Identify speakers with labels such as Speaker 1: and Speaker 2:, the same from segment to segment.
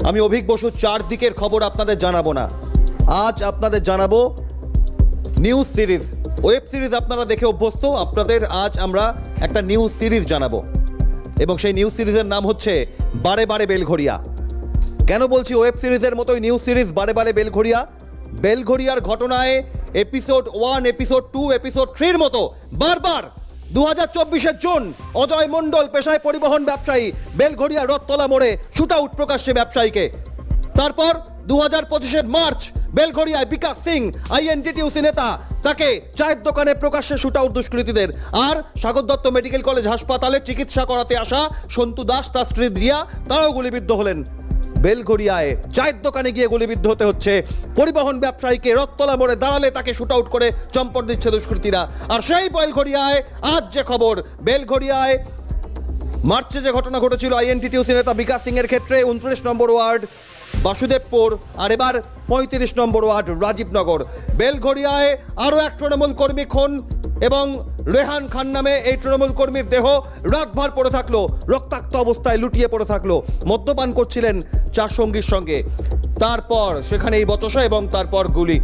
Speaker 1: আমি অভিক বসু চারদিকের খবর আপনাদের জানাবো না, আজ আপনাদের জানাবো নিউজ সিরিজ, ওয়েব সিরিজ আপনারা দেখে অভ্যস্ত, আপনাদের আজ আমরা একটা নিউজ সিরিজ জানাবো এবং সেই নিউজ সিরিজের নাম হচ্ছে বারে বারে বেলঘরিয়া। কেন বলছি ওয়েব সিরিজের মতোই নিউজ সিরিজ বারে বারে বেলঘরিয়া? বেলঘরিয়ার ঘটনায় এপিসোড 1, এপিসোড 2, এপিসোড 3-র মতো বারবার 2024-এর জুন অজয় মণ্ডল পেশায় পরিবহন ব্যবসায়ী, বেলঘরিয়া রথতলা মোড়ে শুট আউট প্রকাশ্যে ব্যবসায়ীকে। তারপর 2025-এর মার্চ বেলঘরিয়ায় বিকাশ সিং আইএনটিটিউসি নেতা, তাকে চায়ের দোকানে প্রকাশ্যে শুট আউট দুষ্কৃতীদের। আর স্বাগত দত্ত মেডিকেল কলেজ হাসপাতালে চিকিৎসা করাতে আসা সন্তু দাস, তার স্ত্রী রিয়া, তারাও গুলিবিদ্ধ হলেন। বেলঘরিয়ায় চায়ের দোকানে গিয়ে গুলিবিদ্ধ হতে হচ্ছে পরিবহন ব্যবসায়ীকে, রথতলা মোড়ে দাঁড়ালে তাকে শুট আউট করে চম্পট দিচ্ছে দুষ্কৃতীরা। আর সেই বেলঘরিয়ায় আজ যে খবর, বেলঘরিয়ায় মার্চে যে ঘটনা ঘটেছিল আইএনটিটিউসি নেতা বিকাশ সিং এর ক্ষেত্রে 29 নম্বর ওয়ার্ড বাসুদেবপুর, আর এবার 35 নম্বর ওয়ার্ড রাজীবনগর। বেলঘরিয়ায় আরও এক তৃণমূল কর্মী খুন এবং রেহান খান নামে এই তৃণমূল কর্মীর দেহ রাতভর পড়ে থাকলো, রক্তাক্ত অবস্থায় লুটিয়ে পড়ে থাকলো, মদ্যপান করছিলেন চার সঙ্গীর সঙ্গে। তারপর সেখানেই বচসা এবং তারপর গুলি,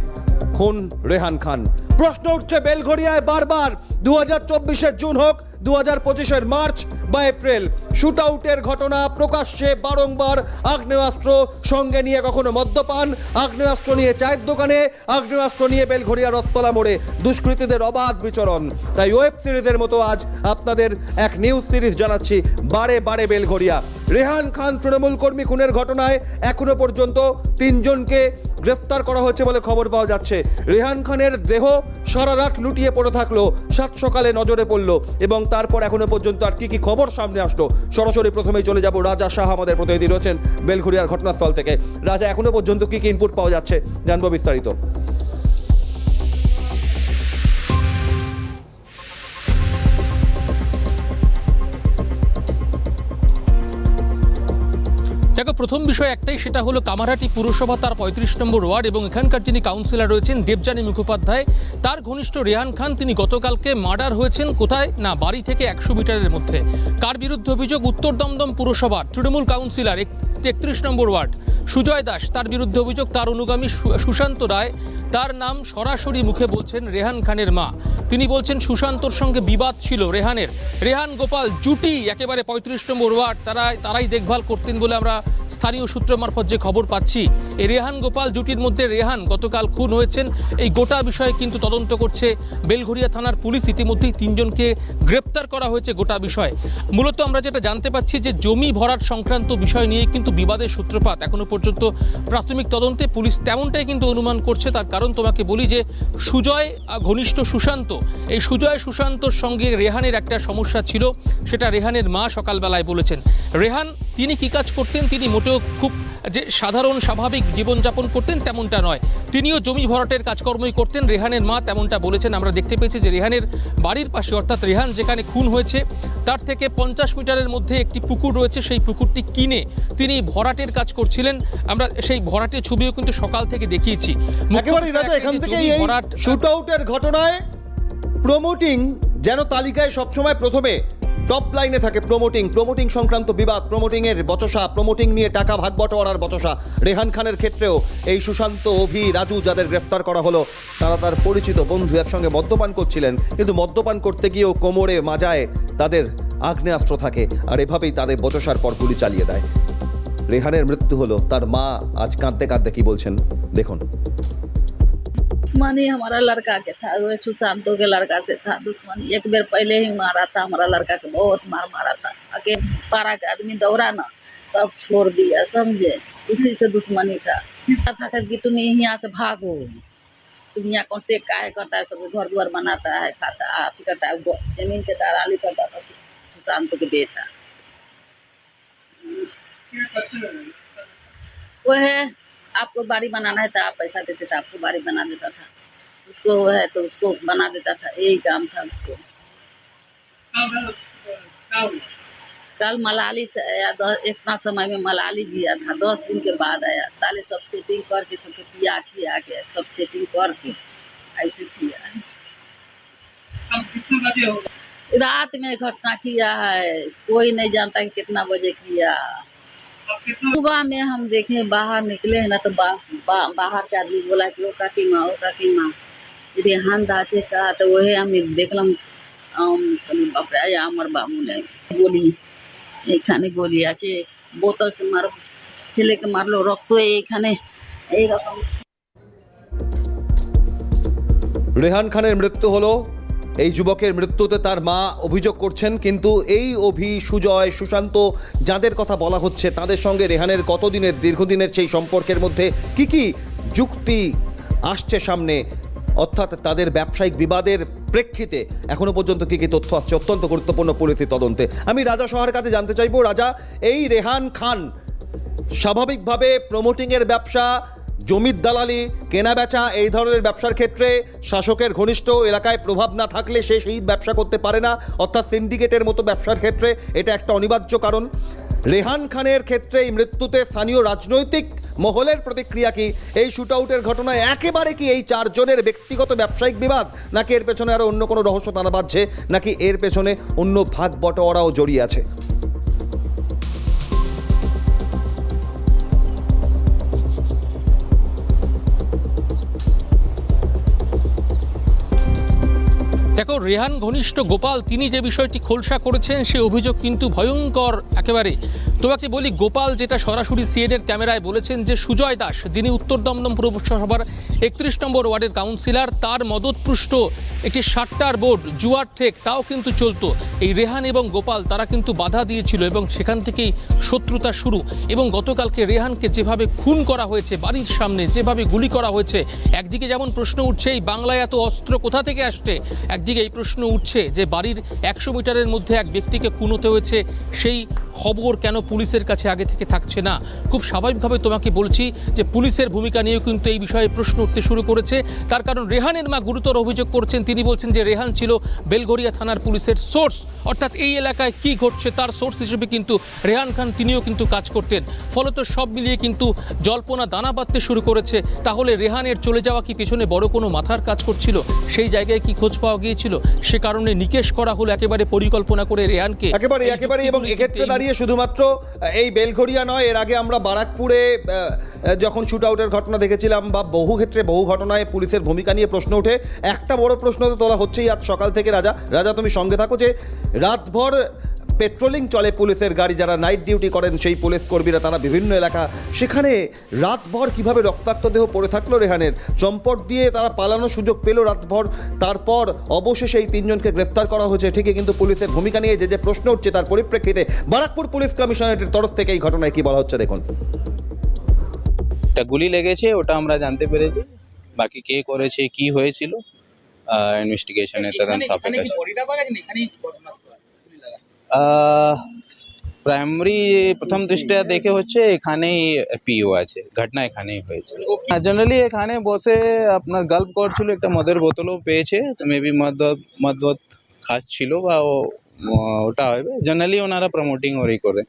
Speaker 1: খুন রেহান খান। প্রশ্ন উঠছে বেলঘরিয়ায় বারবার 2024-এর জুন হোক, 2025-এর মার্চ বা এপ্রিল, শুট আউটের ঘটনা প্রকাশ্যে বারংবার, আগ্নেয়াস্ত্র সঙ্গে নিয়ে, কখনো মদ্যপান, আগ্নেয়াস্ত্র নিয়ে চায়ের দোকানে, আগ্নেয়াস্ত্র নিয়ে বেলঘরিয়া রথতলা মোড়ে দুষ্কৃতীদের অবাধ বিচরণ। তাই ওয়েব সিরিজের মতো আজ আপনাদের এক নিউজ সিরিজ জানাচ্ছি, বারে বারে বেলঘরিয়া। রেহান খান তৃণমূল কর্মী খুনের ঘটনায় এখনো পর্যন্ত 3 জনকে গ্রেফতার করা হয়েছে বলে খবর পাওয়া যাচ্ছে। রেহান খানের দেহ সারা রাত লুটিয়ে পড়ে থাকলো, সাত সকালে নজরে পড়লো এবং তারপর এখনো পর্যন্ত আর কি খবর সামনে আসলো। সরাসরি প্রথমেই চলে যাব রাজা শাহ, আমাদের প্রতিনিধি রয়েছেন বেলঘরিয়ার ঘটনাস্থল থেকে। রাজা, এখনো পর্যন্ত কি ইনপুট পাওয়া যাচ্ছে, জানবো বিস্তারিত।
Speaker 2: দেখো, প্রথম বিষয় একটাই, সেটা হলো কামারহাটি পুরসভা তার 35 নম্বর ওয়ার্ড এবং এখানকার যিনি কাউন্সিলর রয়েছেন দেবযানী মুখোপাধ্যায়, তার ঘনিষ্ঠ রেহান খান, তিনি গতকালকে মার্ডার হয়েছেন কোথায় না, বাড়ি থেকে 100 মিটারের মধ্যে। কার বিরুদ্ধে অভিযোগ? উত্তর দমদম পুরসভার তৃণমূল কাউন্সিলর 31 নম্বর ওয়ার্ড সুজয় দাস, তার বিরুদ্ধে অভিযোগ। তার অনুগামী সুশান্ত রায়, তার নাম সরাসরি মুখে বলছেন রেহান খানের মা। তিনি বলছেন সুশান্তর সঙ্গে বিবাদ ছিল রেহানের। রেহান গোপাল জুটি একেবারে 35 নম্বর ওয়ার্ড, তারাই দেখভাল করতেন বলে আমরা স্থানীয় সূত্র মারফত যে খবর পাচ্ছি। এই রেহান গোপাল জুটির মধ্যে রেহান গতকাল খুন হয়েছেন। এই গোটা বিষয়ে কিন্তু তদন্ত করছে বেলঘরিয়া থানার পুলিশ। ইতিমধ্যেই 3 জনকে গ্রেপ্তার করা হয়েছে গোটা বিষয়। মূলত আমরা যেটা জানতে পাচ্ছি যে জমি ভরাট সংক্রান্ত বিষয় নিয়ে কিন্তু বিবাদের সূত্রপাত। এখনো পর্যন্ত প্রাথমিক তদন্তে পুলিশ তেমনটাই কিন্তু অনুমান করছে। তার কারণ তোমাকে বলি যে সুজয় ঘনিষ্ঠ সুশান্ত, এই সুশান্তর সঙ্গে রেহানের একটা সমস্যা ছিল, সেটা রেহানের মা সকালবেলায় বলেছেন। রেহান তিনি কি কাজ করতেন? তিনি মোটেও খুব যে সাধারণ স্বাভাবিক জীবনযাপন করতেন তেমনটা নয়, তিনিও জমি ভরাটের কাজকর্মই করতেন। রেহানের মা তেমনটা বলেছেন। আমরা দেখতে পেয়েছি যে রেহানের বাড়ির পাশে, অর্থাৎ রেহান যেখানে খুন হয়েছে তার থেকে 50 মিটারের মধ্যে একটি পুকুর রয়েছে, সেই পুকুরটি কিনে তিনি ভরাটের কাজ করছিলেন। আমরা সেই ভরাটের ছবিও কিন্তু সকাল থেকে দেখিয়েছি।
Speaker 1: এখান থেকে এই শুট আউটের ঘটনায় প্রমোটিং যেন তালিকায় সবসময় প্রথমে টপ লাইনে থাকে। প্রমোটিং সংক্রান্ত বিবাদ, প্রমোটিংয়ের বচসা, প্রমোটিং নিয়ে টাকা ভাগ বটোয়ারার বচসা। রেহান খানের ক্ষেত্রেও এই সুশান্ত, অভি, রাজু যাদের গ্রেফতার করা হলো, তারা তার পরিচিত বন্ধু, একসঙ্গে মদ্যপান করছিলেন, কিন্তু মদ্যপান করতে গিয়েও কোমরে মাজায় তাদের আগ্নেয়াস্ত্র থাকে, আর এভাবেই তাদের বচসার পর গুলি চালিয়ে দেয়। রেহানের মৃত্যু হলো, তার মা আজ কাঁদতে কাঁদতে কি বলছেন দেখুন।
Speaker 3: दुश्मनी हमारा लड़का के था, वो सुशांतो के लड़का से था दुश्मनी। एक बेर पहले ही मारा था, हमारा लड़का के बहुत मारा था। आगे पारा के आदमी दौड़ा ना, तब छोड़ दिया, समझे। उसी से दुश्मनी था। था कि तुम यहाँ से भागो, तुम यहाँ कॉन्टेक्ट काहे करता है, सब घर द्वार बनाता है, खाता है, करता है, जमीन के दलाली करता था सुशांतो के बेटा। वो है, आपको बाड़ी बनाना है तो आप पैसा देते थे, आपको बाड़ी बना देता था। उसको है तो उसको बना देता था, यही काम था उसको। कल मलाली से आया, इतना समय में मलाली गया था, 10 दिन के बाद आया। ताले सब सेटिंग करके, सबके पिया खिया के, सब सेटिंग करके ऐसे किया है। रात में घटना किया है, कोई नहीं जानता कि कितना बजे किया। सुबह में हम देखे बाहर निकले ना तो बाहर के आदमी बोला कि ओ काकी माँ रेहान दाचे का तो वही हम देखलम बापरे আমার বাবু নাই গলি এখানে গলি আছে বোতল সে মার ছেলেকে মারলো রক্ত এইখানে এইরকম।
Speaker 1: রেহান খানের মৃত্যু হলো, এই যুবকের মৃত্যুতে তার মা অভিযোগ করছেন, কিন্তু এই সুজয় সুশান্ত যাদের কথা বলা হচ্ছে তাদের সঙ্গে রেহানের কতদিনের দীর্ঘদিনের সেই সম্পর্কের মধ্যে কি যুক্তি আসছে সামনে, অর্থাৎ তাদের ব্যবসায়িক বিবাদের প্রেক্ষিতে এখনো পর্যন্ত কি তথ্য আসছে, অত্যন্ত গুরুত্বপূর্ণ পুলিশি তদন্তে। আমি রাজা সহার কাছে জানতে চাইবো, রাজা, এই রেহান খান স্বাভাবিকভাবে প্রমোটিংয়ের ব্যবসা, জমির দালালি, কেনাবেচা এই ধরনের ব্যবসার ক্ষেত্রে শাসকের ঘনিষ্ঠ এলাকায় প্রভাব না থাকলে সে সেই ব্যবসা করতে পারে না, অর্থাৎ সিন্ডিকেটের মতো ব্যবসার ক্ষেত্রে এটা একটা অনিবার্য কারণ। রেহান খানের ক্ষেত্রে এই মৃত্যুতে স্থানীয় রাজনৈতিক মহলের প্রতিক্রিয়া কি? এই শুট আউটের ঘটনায় একেবারে কি এই চারজনের ব্যক্তিগত ব্যবসায়িক বিবাদ, নাকি এর পেছনে আরও অন্য কোনো রহস্য তারা বাঁধছে, নাকি এর পেছনে অন্য ভাগ বটোয়ারাও জড়িয়ে আছে?
Speaker 2: দেখো, রেহান ঘনিষ্ঠ গোপাল তিনি যে বিষয়টি খোলসা করেছেন সে অভিযোগ কিন্তু ভয়ঙ্কর একেবারে। তোমাকে বলি, গোপাল যেটা সরাসরি সিএনএর ক্যামেরায় বলেছেন যে সুজয় দাস, যিনি উত্তর দমদম পৌরসভার 31 নম্বর ওয়ার্ডের কাউন্সিলর, তার মদতপুষ্ট একটি সাট্টার বোর্ড, জুয়ার ঠেক, তাও কিন্তু চলতো। এই রেহান এবং গোপাল তারা কিন্তু বাধা দিয়েছিল এবং সেখান থেকেই শত্রুতা শুরু। এবং গতকালকে রেহানকে যেভাবে খুন করা হয়েছে, বাড়ির সামনে যেভাবে গুলি করা হয়েছে, একদিকে যেমন প্রশ্ন উঠছে এই বাংলায় এত অস্ত্র কোথা থেকে আসছে, একদিকে এই প্রশ্ন উঠছে যে বাড়ির 100 মিটারের মধ্যে এক ব্যক্তিকে খুন হতে হয়েছে, সেই খবর কেন পুলিশের কাছে আগে থেকে থাকছে না? খুব স্বাভাবিকভাবে তোমাকে বলছি যে পুলিশের ভূমিকা নিয়েও কিন্তু এই বিষয়ে প্রশ্ন উঠতে শুরু করেছে। তার কারণ রেহানের মা গুরুতর অভিযোগ করছেন, তিনি বলছেন যে রেহান ছিল বেলঘরিয়া থানার পুলিশের সোর্স, অর্থাৎ এই এলাকায় কি ঘটছে তার সোর্স হিসেবে কিন্তু রেহান খান তিনিও কিন্তু কাজ করতেন। ফলত সব মিলিয়ে কিন্তু জল্পনা দানা বাঁধতে শুরু করেছে। তাহলে রেহানের চলে যাওয়া কি পেছনে বড় কোনো মাথার কাজ করছিল? সেই জায়গায় কি খোঁজ পাওয়া গিয়েছিল? সে কারণে নিকেশ করা হলো একেবারে পরিকল্পনা করে রেহানকে
Speaker 1: একেবারে। এবং এক্ষেত্রে দাঁড়িয়ে শুধুমাত্র এই বেলঘরিয়া নয়, এর আগে আমরা বারাকপুরে যখন শুট আউটের ঘটনা দেখেছিলাম, বা বহু ক্ষেত্রে বহু ঘটনায় পুলিশের ভূমিকা নিয়ে প্রশ্ন ওঠে। একটা বড় প্রশ্ন তো তোলা হচ্ছেই আজ সকাল থেকে। রাজা তুমি সঙ্গে থাকো, যে রাতভর পেট্রোলিং চলে পুলিশের গাড়ি, যারা নাইট ডিউটি করেন সেই পুলিশ কর্মীরা, তারা বিভিন্ন এলাকা, সেখানে রাতভর কিভাবে রক্তাক্ত দেহ পড়ে থাকলো রেহানের, চম্পট দিয়ে তারা পালানোর সুযোগ পেল রাতভর, তারপর অবশেষে এই 3 জনকে গ্রেফতার করা হয়েছে ঠিকই, কিন্তু পুলিশের ভূমিকা নিয়ে যে প্রশ্ন উঠছে তার পরিপ্রেক্ষিতে বারাকপুর পুলিশ কমিশনারেটের তরফ থেকে এই ঘটনায় কি বলা হচ্ছে দেখুন।
Speaker 4: একটা গুলি লেগেছে, ওটা আমরা জানতে পেরেছি। বাকি কে করেছে, কি হয়েছিল, ইনভেস্টিগেশনের তদন্ত সাপেক্ষে। প্রাইমারি প্রথম দৃষ্টিয়া দেখে হচ্ছে এখানেই পিও আছে, ঘটনা এখানেই হয়েছে। জেনারেলি এখানে বসে আপনার গল্প করছিল, একটা মদের বোতলও পেয়েছে, তো মেবি মদ খাচ্ছিল বা ওটা হবে। জেনারেলি ওনারা প্রমোটিং ওরই করে,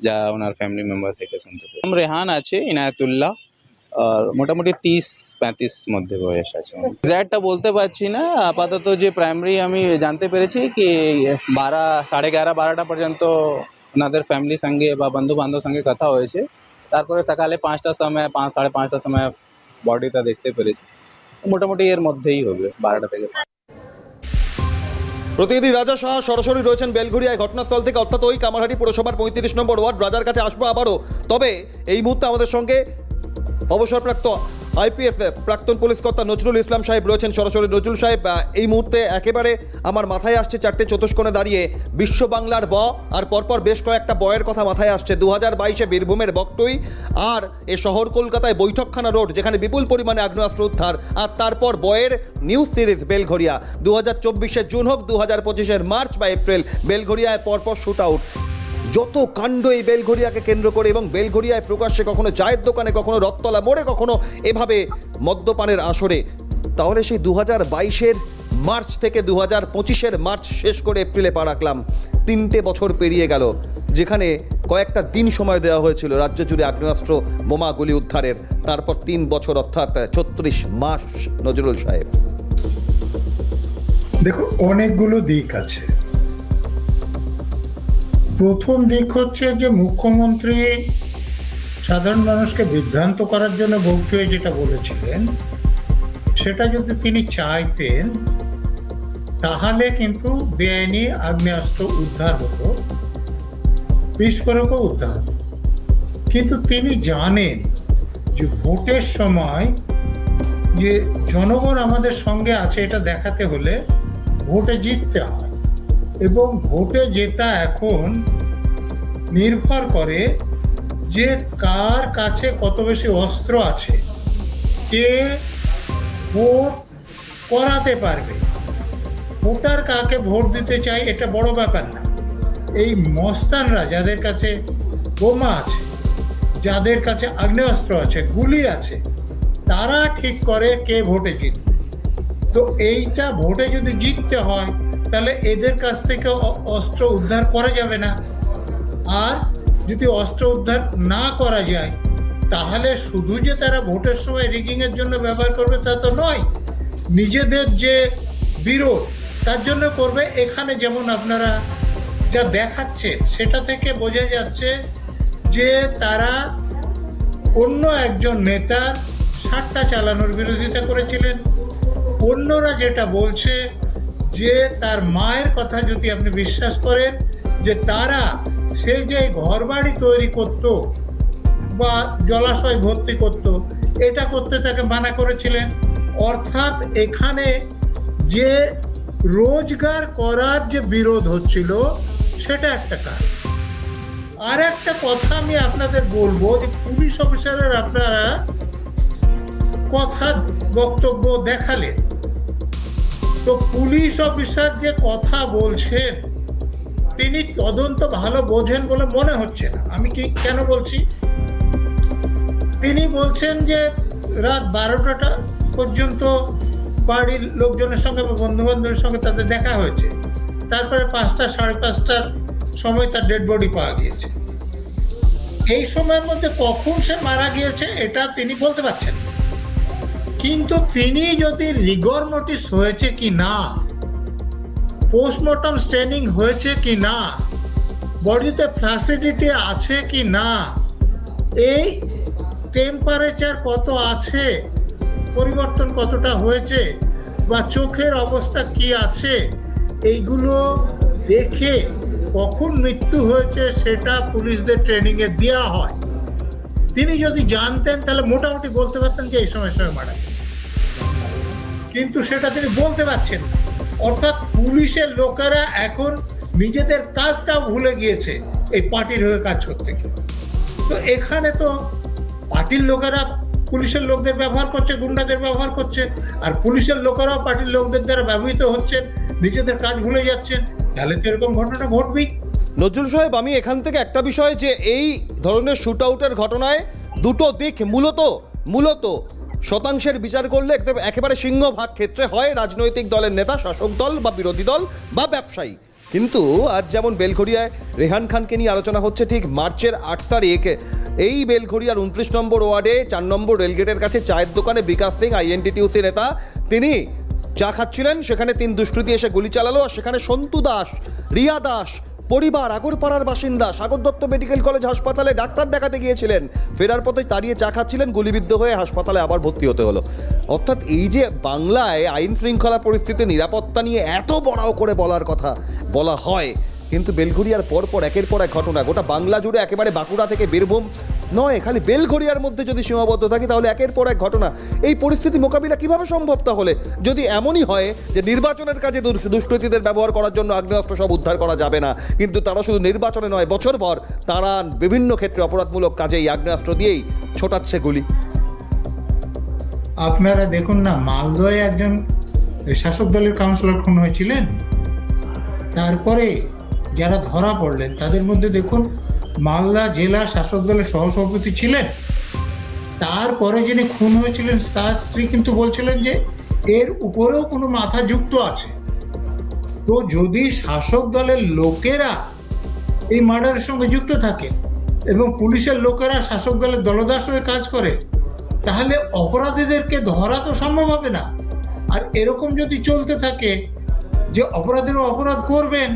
Speaker 4: যা ওনার ফ্যামিলি মেম্বার থেকে শুনতে পাই। রেহান আছে, ইনায়াতুল্লাহ, আর মোটামুটি 30-35 মধ্যে বয়স আছে। এক্স্যাক্টটা বলতে পারছি না, আপাতত যে প্রাইমারি আমি জানতে পেরেছি কি 11:30-12টা পর্যন্ত ওনাদের ফ্যামিলির সঙ্গে বা বন্ধু বান্ধব সঙ্গে কথা হয়েছে। তারপরে সকালে 5টার সময়, 5-5:30টার সময় বডিটা দেখতে পেরেছি। মোটামুটি এর মধ্যেই হবে, 12টা থেকে।
Speaker 1: প্রতিনিধি রাজা সাহা সরাসরি রয়েছেন বেলঘরিয়ায় ঘটনাস্থল থেকে, অর্থাৎ ওই কামারহাটি পুরসভার 35 নম্বর ওয়ার্ড। রাজার কাছে আসবো আবারও, তবে এই মুহূর্তে আমাদের সঙ্গে অবসরপ্রাপ্ত আইপিএস প্রাক্তন পুলিশ কর্তা নজরুল ইসলাম সাহেব রয়েছেন সরাসরি। নজরুল সাহেব, এই মুহূর্তে একেবারে আমার মাথায় আসছে 4টে চতুষ্কোণে দাঁড়িয়ে বিশ্ব বাংলার ব, আর পরপর বেশ কয়েকটা বয়ের কথা মাথায় আসছে। 2022-এ বীরভূমের বকটুই, আর এ শহর কলকাতায় বৈঠকখানা রোড, যেখানে বিপুল পরিমাণে আগ্নেয়াস্ত্র উদ্ধার, আর তারপর বয়ের নিউজ সিরিজ বেলঘরিয়া। 2024-এর জুন হোক, 2025-এর মার্চ বা এপ্রিল, বেলঘরিয়ায় পরপর শুট আউট। যত কাণ্ড এই বেলঘরিয়াকে কেন্দ্র করে, এবং বেলঘরিয়ায় প্রকাশ্যে কখনো চায়ের দোকানে, কখনো রথতলা মোড়ে, কখনো এভাবে মদ্যপানের আসরে। তাহলে সেই 2022-এর মার্চ থেকে 2025-এর মার্চ শেষ করে এপ্রিলে পা রাখলাম, 3টে বছর পেরিয়ে গেল, যেখানে কয়েকটা দিন সময় দেওয়া হয়েছিল রাজ্য জুড়ে আগ্নেয়াস্ত্র বোমা গুলি উদ্ধারের। তারপর 3 বছর, অর্থাৎ 36 মাস। নজরুল সাহেব,
Speaker 5: দেখো, অনেকগুলো দিক আছে। প্রথম দিক হচ্ছে যে মুখ্যমন্ত্রী সাধারণ মানুষকে বিভ্রান্ত করার জন্য বৌদ্ধ যেটা বলেছিলেন সেটা যদি তিনি চাইতেন তাহলে কিন্তু বেআইনি আগ্নেয়াস্ত্র উদ্ধার হতো, বিস্ফোরকও উদ্ধার হতো। কিন্তু তিনি জানেন যে ভোটের সময় যে জনগণ আমাদের সঙ্গে আছে এটা দেখাতে হলে ভোটে জিততে হয়, এবং ভোটে জেতা এখন নির্ভর করে যে কার কাছে কত বেশি অস্ত্র আছে, কে ভোট করাতে পারবে। ভোটার কাকে ভোট দিতে চাই এটা বড় ব্যাপার না। এই মস্তানরা যাদের কাছে বোমা আছে, যাদের কাছে আগ্নেয়াস্ত্র আছে, গুলি আছে, তারা ঠিক করে কে ভোটে জিতবে। তো এইটা ভোটে যদি জিততে হয় তাহলে এদের কাছ থেকে অস্ত্র উদ্ধার করা যাবে না। আর যদি অস্ত্র উদ্ধার না করা যায় তাহলে শুধু যে তারা ভোটের সময় রিগিংয়ের জন্য ব্যবহার করবে তা তো নয়, নিজেদের যে বিরোধ তার জন্য করবে। এখানে যেমন আপনারা যা দেখাচ্ছেন সেটা থেকে বোঝা যাচ্ছে যে তারা অন্য একজন নেতার সাট্টা চালানোর বিরোধিতা করেছিলেন। অন্যরা যেটা বলছে যে তার মায়ের কথা যদি আপনি বিশ্বাস করেন যে তারা সেই যে ঘরবাড়ি তৈরি করত বা জলাশয় ভর্তি করত, এটা করতে তাকে মানা করেছিলেন। অর্থাৎ এখানে যে রোজগার করার যে বিরোধ হচ্ছিল সেটা একটা কারণ। আর একটা কথা আমি আপনাদের বলবো যে পুলিশ অফিসারের আপনারা কথা বক্তব্য দেখালেন, তো পুলিশ অফিসার যে কথা বলছেন তিনি তদন্ত ভালো বোঝেন বলে মনে হচ্ছে না। আমি কি কেন বলছি, তিনি বলছেন যে রাত 12টা পর্যন্ত বাড়ির লোকজনের সঙ্গে বা বন্ধু বান্ধবের সঙ্গে তাদের দেখা হয়েছে, তারপরে 5টা 5:30টার সময় তার ডেড বডি পাওয়া গিয়েছে। এই সময়ের মধ্যে কখন সে মারা গিয়েছে এটা তিনি বলতে পারছেন, কিন্তু তিনি যদি রিগর নোটিস হয়েছে কি না, পোস্টমর্টম স্টেনিং হয়েছে কি না, বডিতে ফ্ল্যাসিডিটি আছে কি না, এই টেম্পারেচার কত আছে, পরিবর্তন কতটা হয়েছে, বা চোখের অবস্থা কি আছে, এইগুলো দেখে কখন মৃত্যু হয়েছে সেটা পুলিশদের ট্রেনিংয়ে দেওয়া হয়। তিনি যদি জানতেন তাহলে মোটামুটি বলতে পারতেন যে এই সময় মারা গেছে, কিন্তু সেটা তিনি বলতে পারছেন না। অর্থাৎ পুলিশের লোকেরা এখন নিজেদের কাজটাও ভুলে গিয়েছে এই পার্টির হয়ে কাজ করতে গিয়ে। তো এখানে তো পার্টির লোকেরা পুলিশের লোকদের ব্যবহার করছে, গুন্ডাদের ব্যবহার করছে, আর পুলিশের লোকেরাও পার্টির লোকদের দ্বারা ব্যবহৃত হচ্ছেন, নিজেদের কাজ ভুলে যাচ্ছেন, তাহলে তো এরকম ঘটনা ঘটবেই।
Speaker 1: নজরুল সাহেব, আমি এখান থেকে একটা বিষয় যে এই ধরনের শুট আউটের ঘটনায় দুটো দিক মূলত শতাংশের বিচার করলে একেবারে সিংহভাগ ক্ষেত্রে হয় রাজনৈতিক দলের নেতা, শাসক দল বা বিরোধী দল বা ব্যবসায়ী। কিন্তু আজ যেমন বেলঘড়িয়ায় রেহান খানকে নিয়ে আলোচনা হচ্ছে, ঠিক মার্চের 8 তারিখ এই বেলঘড়িয়ার 29 নম্বর ওয়ার্ডে 4 নম্বর রেলগেটের কাছে চায়ের দোকানে বিকাশ সিং আইএনটিটিউসি নেতা তিনি চা খাচ্ছিলেন, সেখানে 3 দুষ্কৃতী এসে গুলি চালালো, আর সেখানে সন্তু দাস, রিয়া দাস পরিবার, আগরপাড়ার বাসিন্দা, সাগর দত্ত মেডিকেল কলেজ হাসপাতালে ডাক্তার দেখাতে গিয়েছিলেন, ফেরার পথে দাঁড়িয়ে চা খাচ্ছিলেন, গুলিবিদ্ধ হয়ে হাসপাতালে আবার ভর্তি হতে হলো। অর্থাৎ এই যে বাংলায় আইন শৃঙ্খলা পরিস্থিতি, নিরাপত্তা নিয়ে এত বড়াও করে বলার কথা বলা হয়, কিন্তু বেলঘড়িয়ার পরপর একের পর এক ঘটনা গোটা বাংলা জুড়ে, একেবারে বাঁকুড়া থেকে বীরভূম নয়, খালি বেলঘড়িয়ার মধ্যে যদি সীমাবদ্ধ থাকি তাহলে একের পর এক ঘটনা। এই পরিস্থিতি মোকাবিলা কিভাবে সম্ভব তাহলে, যদি এমনই হয় যে নির্বাচনের কাজে দুষ্কৃতীদের ব্যবহার করার জন্য আগ্নেয়াস্ত্র সব উদ্ধার করা যাবে না, কিন্তু তারা শুধু নির্বাচনে নয় বছরভর তারা বিভিন্ন ক্ষেত্রে অপরাধমূলক কাজে এই আগ্নেয়াস্ত্র দিয়েই ছোটাচ্ছে গুলি।
Speaker 5: আপনারা দেখুন না, মালদহে একজন শাসক দলের কাউন্সিলর খুন হয়েছিলেন, তারপরে যারা ধরা পড়লেন তাদের মধ্যে দেখুন মালদা জেলা শাসক দলের সহসভাপতি ছিলেন, তারপরে যিনি খুন হয়েছিলেন তার স্ত্রী কিন্তু বলছিলেন যে এর উপরেও কোনো মাথা যুক্ত আছে। তো যদি শাসক দলের লোকেরা এই মার্ডারের সঙ্গে যুক্ত থাকে এবং পুলিশের লোকেরা শাসক দলের দলদাস হয়ে কাজ করে, তাহলে অপরাধীদেরকে ধরা তো সম্ভব হবে না। আর এরকম যদি চলতে থাকে যে অপরাধীরা অপরাধ করবেন,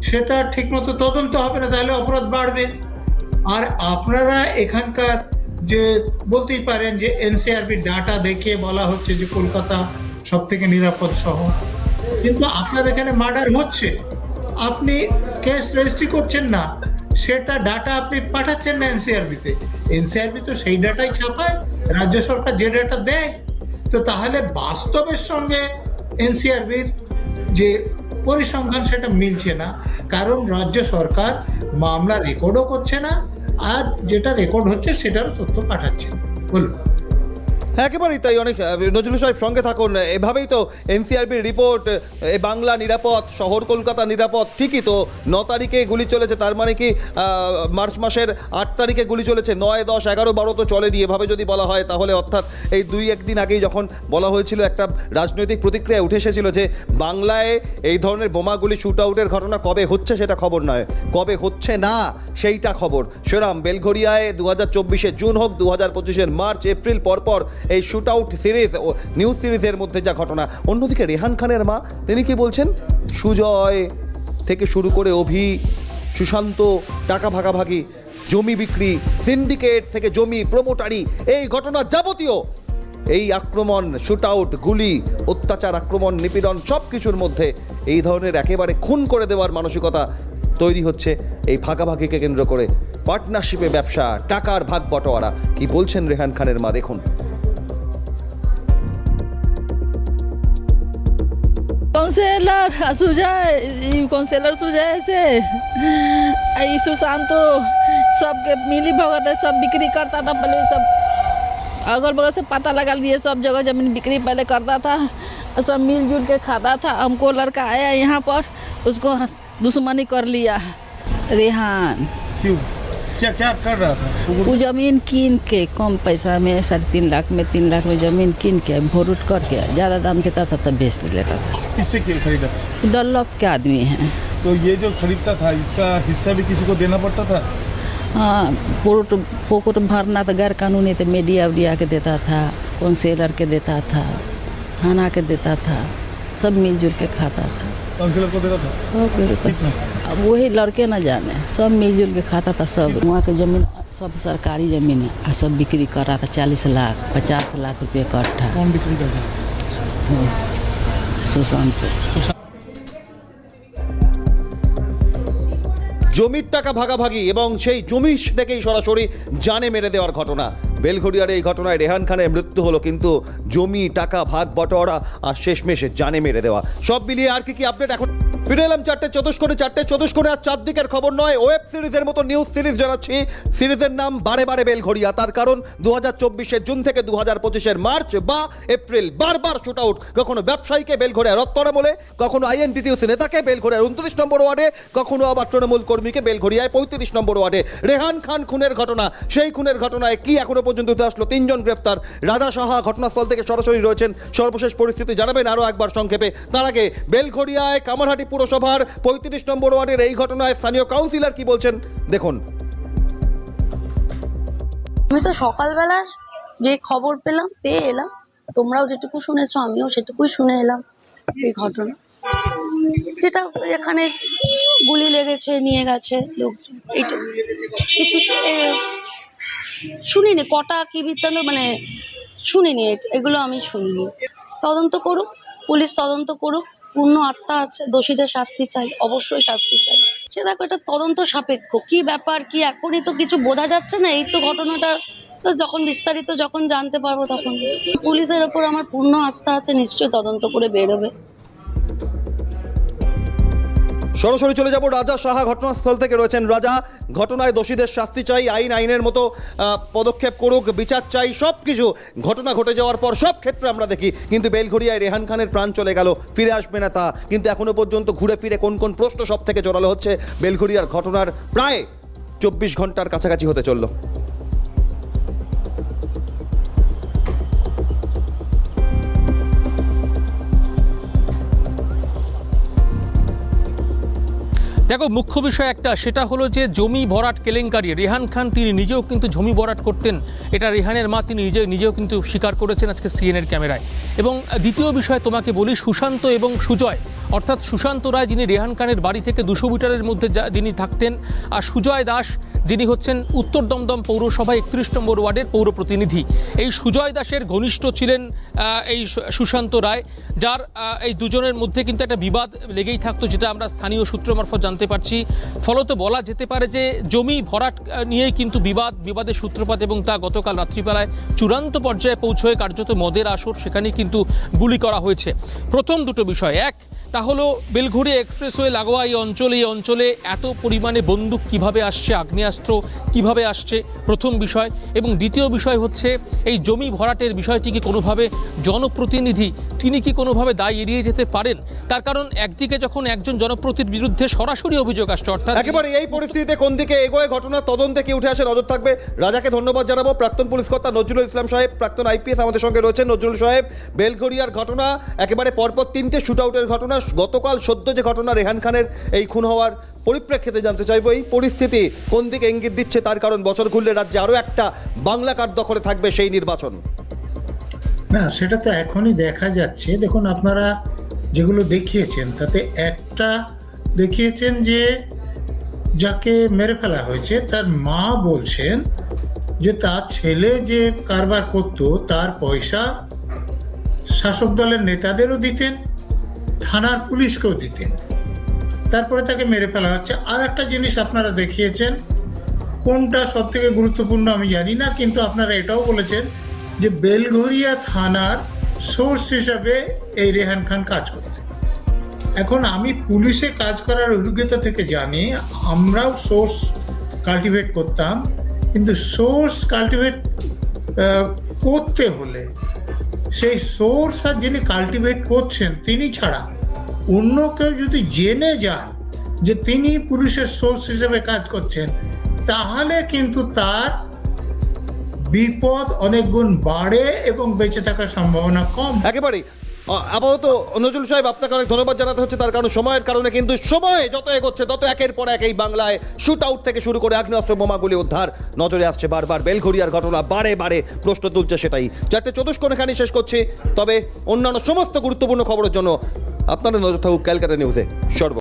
Speaker 5: সেটা ঠিকমতো তদন্ত হবে না, তাহলে অপরাধ বাড়বে। আর আপনারা এখানকার যে বলতেই পারেন যে এনসিআরবি ডাটা দেখে বলা হচ্ছে যে কলকাতা সব থেকে নিরাপদ শহর, কিন্তু আপনার এখানে মার্ডার হচ্ছে, আপনি কেস রেজিস্ট্রি করছেন না, সেটা ডাটা আপনি পাঠাচ্ছেন না এনসিআরবিতে। এনসিআরবি তো সেই ডাটাই ছাপায়, রাজ্য সরকার যে ডাটা দেয়। তো তাহলে বাস্তবের সঙ্গে এনসিআরবির যে পরিসংখ্যান সেটা মিলছে না, কারণ রাজ্য সরকার মামলা রেকর্ডও করছে না, আর যেটা রেকর্ড হচ্ছে সেটারও তথ্য পাঠাচ্ছে না। বলুন।
Speaker 1: হ্যাঁ, একেবারেই তাই। অনেক নজরুল সাহেব সঙ্গে থাকুন। এভাবেই তো এনসিআরবির রিপোর্ট, এই বাংলা নিরাপদ, শহর কলকাতা নিরাপদ, ঠিকই তো 9 তারিখে গুলি চলেছে, তার মানে কি মার্চ মাসের 8 তারিখে গুলি চলেছে, 9, 10, 11, 12 তো চলেনি। এভাবে যদি বলা হয় তাহলে অর্থাৎ এই 2-1 দিন আগেই যখন বলা হয়েছিল, একটা রাজনৈতিক প্রতিক্রিয়া উঠে এসেছিল যে বাংলায় এই ধরনের বোমাগুলি শুট আউটের ঘটনা কবে হচ্ছে সেটা খবর নয়, কবে হচ্ছে না সেইটা খবর। সেরাম বেলঘরিয়ায় 2024 জুন হোক, 2025 মার্চ, এপ্রিল, পরপর এই শুট আউট সিরিজ ও নিউজ সিরিজের মধ্যে যা ঘটনা। অন্যদিকে রেহান খানের মা তিনি কি বলছেন? সুজয় থেকে শুরু করে অভি, সুশান্ত, টাকা ভাগাভাগি, জমি বিক্রি, সিন্ডিকেট থেকে জমি প্রমোটারি, এই ঘটনা যাবতীয় এই আক্রমণ, শুট আউট, গুলি, অত্যাচার, আক্রমণ, নিপীড়ন সব কিছুর মধ্যে এই ধরনের একেবারে খুন করে দেওয়ার মানসিকতা তৈরি হচ্ছে এই ভাগাভাগিকে কেন্দ্র করে। পার্টনারশিপে ব্যবসা, টাকার ভাগ বটোয়ারা। কি বলছেন রেহান খানের মা, দেখুন।
Speaker 3: काउंसलर सुजय से सुशांत सबके मिली भगत है, सब बिक्री करता था पहले, सब अगल बगल से पता लगा लिए, सब जगह जमीन बिक्री पहले करता था, सब मिलजुल के खाता था। हमको लड़का आया यहाँ पर, उसको दुश्मनी कर लिया रेहान।
Speaker 6: क्यों? क्या क्या कर रहा था?
Speaker 3: वो जमीन कीन के कम पैसा में 3.5 लाख में 3 लाख में जमीन कीन के भोरूट करके ज़्यादा दाम देता था तब बेच लेता था।
Speaker 6: किससे खरीदा?
Speaker 3: डल्लप के आदमी हैं।
Speaker 6: तो ये जो खरीदता था इसका हिस्सा भी किसी को देना पड़ता था?
Speaker 3: हाँ, पोकुट भरना तो गैर कानूनी, तो मीडिया उडिया के देता था, काउंसलर के देता था, थाना के देता था, सब मिलजुल के खाता था।
Speaker 6: काउंसिलर को देता था?
Speaker 3: सब अब वही लड़के न जाने, सब मिलजुल के खाता था। सब वहाँ के जमीन सब सरकारी जमीन है, और सब बिक्री कर रहा था 40 लाख 50 लाख रुपये कट्ठा।
Speaker 6: कौन बिक्री करता?
Speaker 3: सुशांत।
Speaker 1: জমির টাকা ভাগাভাগি এবং সেই জমি থেকেই সরাসরি জানে মেরে দেওয়ার ঘটনা। বেলঘরিয়ার এই ঘটনায় রেহান খানের মৃত্যু হলো, কিন্তু জমি, টাকা ভাগ বটোয়ারা আর শেষমেশ জানে মেরে দেওয়া, সব মিলিয়ে আর কি আপডেট। এখন ফিরে এলাম 4টে 24 আর চারদিকের খবর নয়, ওয়েব সিরিজের মতো নিউজ সিরিজ জানাচ্ছি। সিরিজের নাম বারে বারে বেলঘরিয়া, তার কারণ 2024 জুন থেকে 2025 মার্চ বা এপ্রিল বারবার শুট আউট। কখনো ব্যবসায়ীকে বেলঘরিয়া রত্তরামলে, কখনো আইএনটিটিউসি নেতাকে বেলঘরিয়ার 29 নম্বর ওয়ার্ডে, কখনো আবার তৃণমূল কর্মীকে বেলঘরিয়ায় 35 নম্বর ওয়ার্ডে। রেহান খান খুনের ঘটনা, সেই খুনের ঘটনায় কি এখনো পর্যন্ত উঠে আসলো? 3 জন গ্রেফতার। রাজা সাহা ঘটনাস্থল থেকে সরাসরি রয়েছেন, সর্বশেষ পরিস্থিতি জানাবেন আরও একবার সংক্ষেপে। তার আগে বেলঘরিয়ায় কামারহাটি পুরসভার 35 নম্বর ওয়ার্ডের এই ঘটনায় স্থানীয় কাউন্সিলর কি বলছেন, দেখুন।
Speaker 7: আমি তো সকালবেলা যে খবর পেয়ে এলাম, তোমরাও যেটুকু শুনেছো আমিও সেটুকুই শুনে এলাম। এই ঘটনা যেটা এখানে গুলি লেগেছে, নিয়ে গেছে লোকজন, এইটা কিছু শুনিনি, কটা কি বৃত্তান্ত মানে শুনিনি, এগুলো আমি শুনিনি। তদন্ত করুক, পুলিশ তদন্ত করুক, পূর্ণ আস্থা আছে, দোষীদের শাস্তি চাই, অবশ্যই শাস্তি চাই। সে দেখো এটা তদন্ত সাপেক্ষ, কি ব্যাপার কি এখনই তো কিছু বোঝা যাচ্ছে না। এই তো ঘটনাটা তো যখন বিস্তারিত যখন জানতে পারবো তখন। পুলিশের ওপর আমার পূর্ণ আস্থা আছে, নিশ্চয়ই তদন্ত করে বেরোবে।
Speaker 1: সরাসরি চলে যাব রাজা সাহা ঘটনাস্থল থেকে রয়েছেন রাজা। ঘটনায় দোষীদের শাস্তি চাই, আইনের মতো পদক্ষেপ করুক, বিচার চাই, সব কিছু। ঘটনা ঘটে যাওয়ার পর সব ক্ষেত্রে আমরা দেখি, কিন্তু বেলঘরিয়ায় রেহান খানের প্রাণ চলে গেল, ফিরে আসবে না তা। কিন্তু এখনো পর্যন্ত ঘুরে ফিরে কোন কোন প্রশ্ন সব থেকে জোরালো হচ্ছে? বেলঘরিয়ার ঘটনার প্রায় 24 ঘন্টার কাছাকাছি হতে চলল।
Speaker 2: দেখো, মুখ্য বিষয় একটা, সেটা হলো যে জমি ভরাট কেলেঙ্কারি। রেহান খান তিনি নিজেও কিন্তু জমি ভরাট করতেন, এটা রেহানের মা তিনি নিজেও কিন্তু স্বীকার করেছেন আজকে সিএনএর ক্যামেরায়। এবং দ্বিতীয় বিষয় তোমাকে বলি, সুশান্ত এবং সুজয় অর্থাৎ সুশান্ত রায় যিনি রেহান খানের বাড়ি থেকে 200 মিটারের মধ্যে যিনি থাকতেন, আর সুজয় দাস যিনি হচ্ছেন উত্তর দমদম পৌরসভা 31 নম্বর ওয়ার্ডের পৌর প্রতিনিধি। এই সুজয় দাসের ঘনিষ্ঠ ছিলেন এই সুশান্ত রায়, যার এই দুজনের মধ্যে কিন্তু একটা বিবাদ লেগেই থাকতো, যেটা আমরা স্থানীয় সূত্র মারফত জানতে পারছি। ফলত বলা যেতে পারে যে জমি ভরাট নিয়েই কিন্তু বিবাদের সূত্রপাত, এবং তা গতকাল রাত্রিবেলায় চূড়ান্ত পর্যায়ে পৌঁছয়ে কার্যত মদের আসর, সেখানে কিন্তু গুলি করা হয়েছে। প্রথম দুটো বিষয়, এক তা হলো বেলঘড়ি এক্সপ্রেসওয়ে লাগোয়া এই অঞ্চলে এত পরিমাণে বন্দুক কিভাবে আসছে, আগ্নেয়াস্ত্র কিভাবে আসছে, প্রথম বিষয়। এবং দ্বিতীয় বিষয় হচ্ছে এই জমি ভরাটের বিষয়টি কি কোনোভাবে জনপ্রতিনিধি তিনি কি কোনোভাবে দায় এড়িয়ে যেতে পারেন? তার কারণ একদিকে যখন একজন জনপ্রতিনিধির বিরুদ্ধে সরাসরি অভিযোগ আসছে, অর্থাৎ
Speaker 1: একেবারে এই পরিস্থিতিতে কোন দিকে এগোয় ঘটনা, তদন্তে কি উঠে আসে নজর থাকবে। রাজাকে ধন্যবাদ জানাবো। প্রাক্তন পুলিশ কর্তা নজরুল ইসলাম সাহেব, প্রাক্তন আইপিএস আমাদের সঙ্গে রয়েছেন। নজরুল সাহেব, বেলঘড়িয়ার ঘটনা একেবারে পরপর 3টে শুট আউটের ঘটনা, গতকাল সদ্য যে ঘটনা রেহান খানের এই খুন হওয়ার পরিপ্রেক্ষিতে জানতে চাইবো এই পরিস্থিতি কোন দিকে ইঙ্গিত দিচ্ছে, তার কারণ বছর ঘুরলে রাজ্যে আরও একটা বাংলা কার্ড দখলে থাকবে সেই নির্বাচন।
Speaker 5: না, সেটা তো এখনই দেখা যাচ্ছে। দেখুন, আপনারা যেগুলো দেখিয়েছেন তাতে একটা দেখিয়েছেন যে যাকে মেরে ফেলা হয়েছে তার মা বলছেন যে তার ছেলে যে কারবার করতো তার পয়সা শাসক দলের নেতাদেরও দিতেন, থানার পুলিশকেও দিতেন, তারপরে তাকে মেরে ফেলা হচ্ছে। আর একটা জিনিস আপনারা দেখিয়েছেন, কোনটা সব থেকে গুরুত্বপূর্ণ আমি জানি না, কিন্তু আপনারা এটাও বলেছেন যে বেলঘড়িয়া থানার সোর্স হিসাবে এই রেহান খান কাজ করতেন। এখন আমি পুলিশে কাজ করার অভিজ্ঞতা থেকে জানি, আমরাও সোর্স কাল্টিভেট করতাম, কিন্তু সোর্স কাল্টিভেট করতে হলে সেই সোর্স আর যিনি কাল্টিভেট করছেন তিনি ছাড়া অন্য কেউ যদি জেনে যান যে তিনি পুলিশের সোর্স হিসেবে কাজ করছেন, তাহলে কিন্তু তার বিপদ অনেক গুণ বাড়ে এবং বেঁচে থাকার সম্ভাবনা কম।
Speaker 1: একেবারেই আপাতত নজরুল সাহেব আপনাকে অনেক ধন্যবাদ জানাতে হচ্ছে, তার কারণ সময়ের কারণে। কিন্তু সময় যত এগোচ্ছে তত একের পর এক এই বাংলায় শুট আউট থেকে শুরু করে আগ্নেয়াস্ত্র বোমাগুলি উদ্ধার নজরে আসছে বারবার। বেলঘড়িয়ার ঘটনা বারে বারে প্রশ্ন তুলছে, সেটাই 4:24 এখানে শেষ করছি। তবে অন্যান্য সমস্ত গুরুত্বপূর্ণ খবরের জন্য আপনাদের নজর থাকুক ক্যালকাটা নিউজে। সর্ব